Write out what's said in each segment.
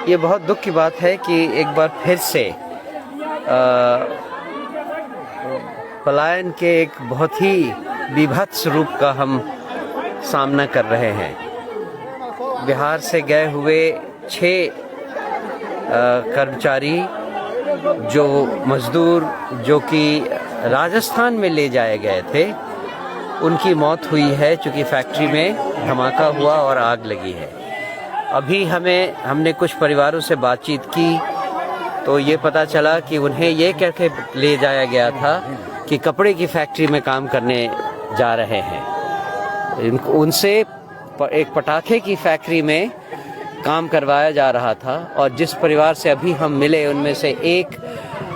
ये बहुत दुख की बात है कि एक बार फिर से पलायन के एक बहुत ही बीभत्स रूप का हम सामना कर रहे हैं। बिहार से गए हुए 6 कर्मचारी जो मजदूर जो कि राजस्थान में ले जाए गए थे, उनकी मौत हुई है चूँकि फैक्ट्री में धमाका हुआ और आग लगी है। अभी हमने कुछ परिवारों से बातचीत की तो ये पता चला कि उन्हें ये कह के ले जाया गया था कि कपड़े की फैक्ट्री में काम करने जा रहे हैं। उनसे एक पटाखे की फैक्ट्री में काम करवाया जा रहा था। और जिस परिवार से अभी हम मिले उनमें से एक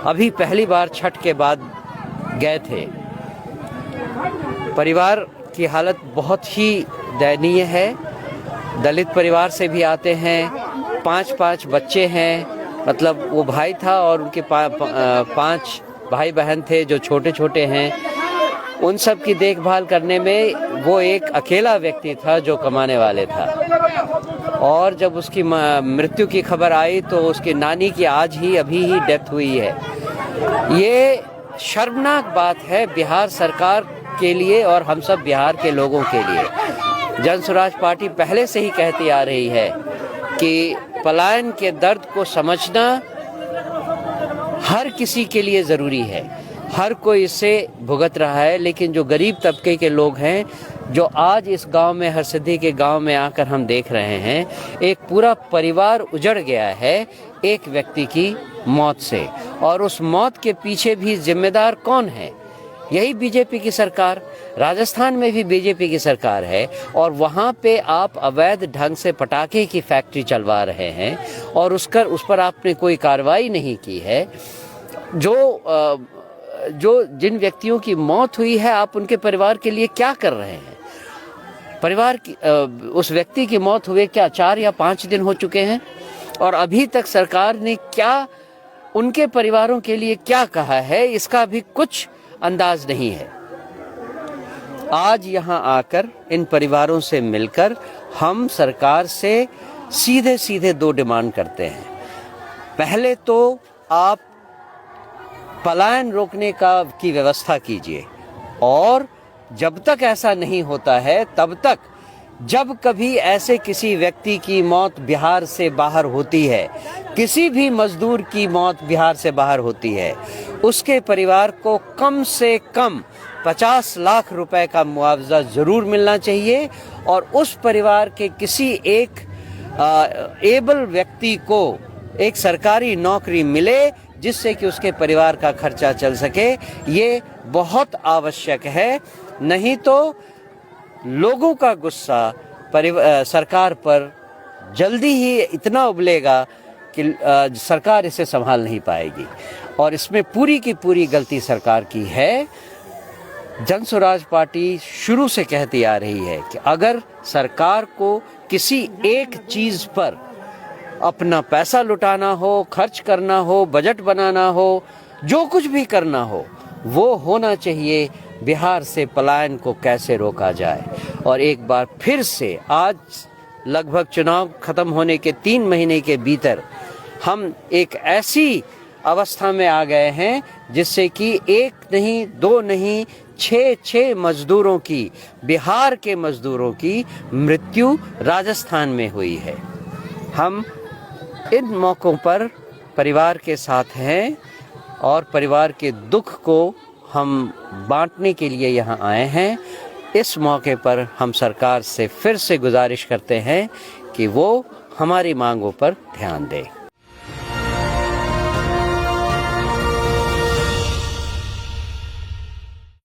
अभी पहली बार छठ के बाद गए थे। परिवार की हालत बहुत ही दयनीय है। दलित परिवार से भी आते हैं, 5 बच्चे हैं, मतलब वो भाई था और उनके 5 भाई बहन थे जो छोटे छोटे हैं। उन सब की देखभाल करने में वो एक अकेला व्यक्ति था जो कमाने वाले था। और जब उसकी मृत्यु की खबर आई तो उसकी नानी की अभी ही डेथ हुई है। ये शर्मनाक बात है बिहार सरकार के लिए और हम सब बिहार के लोगों के लिए। जन स्वराज पार्टी पहले से ही कहती आ रही है कि पलायन के दर्द को समझना हर किसी के लिए ज़रूरी है। हर कोई इससे भुगत रहा है, लेकिन जो गरीब तबके के लोग हैं, जो आज इस गांव में, हरसिद्धि के गांव में आकर हम देख रहे हैं, एक पूरा परिवार उजड़ गया है एक व्यक्ति की मौत से। और उस मौत के पीछे भी जिम्मेदार कौन है? यही बीजेपी की सरकार। राजस्थान में भी बीजेपी की सरकार है और वहाँ पे आप अवैध ढंग से पटाखे की फैक्ट्री चलवा रहे हैं और उस पर आपने कोई कार्रवाई नहीं की है। जो जिन व्यक्तियों की मौत हुई है, आप उनके परिवार के लिए क्या कर रहे हैं? परिवार की उस व्यक्ति की मौत हुए क्या 4 या 5 दिन हो चुके हैं और अभी तक सरकार ने क्या उनके परिवारों के लिए क्या कहा है, इसका भी कुछ अंदाज नहीं है। आज यहाँ आकर इन परिवारों से मिलकर हम सरकार से सीधे सीधे 2 डिमांड करते हैं। पहले तो आप पलायन रोकने की व्यवस्था कीजिए और जब तक ऐसा नहीं होता है तब तक, जब कभी ऐसे किसी व्यक्ति की मौत बिहार से बाहर होती है, किसी भी मजदूर की मौत बिहार से बाहर होती है, उसके परिवार को कम से कम 50 लाख रुपए का मुआवजा जरूर मिलना चाहिए और उस परिवार के किसी एक एबल व्यक्ति को एक सरकारी नौकरी मिले जिससे कि उसके परिवार का खर्चा चल सके। ये बहुत आवश्यक है, नहीं तो लोगों का गुस्सा सरकार पर जल्दी ही इतना उबलेगा कि सरकार इसे संभाल नहीं पाएगी। और इसमें पूरी की पूरी गलती सरकार की है। जन स्वराज पार्टी शुरू से कहती आ रही है कि अगर सरकार को किसी एक चीज पर अपना पैसा लुटाना हो, खर्च करना हो, बजट बनाना हो, जो कुछ भी करना हो, वो होना चाहिए बिहार से पलायन को कैसे रोका जाए। और एक बार फिर से आज लगभग चुनाव खत्म होने के 3 महीने के भीतर हम एक ऐसी अवस्था में आ गए हैं जिससे कि 1 नहीं 2 नहीं 6 मजदूरों की, बिहार के मजदूरों की मृत्यु राजस्थान में हुई है। हम इन मौकों पर परिवार के साथ हैं और परिवार के दुख को हम बांटने के लिए यहाँ आए हैं। इस मौके पर हम सरकार से फिर से गुजारिश करते हैं कि वो हमारी मांगों पर ध्यान दे।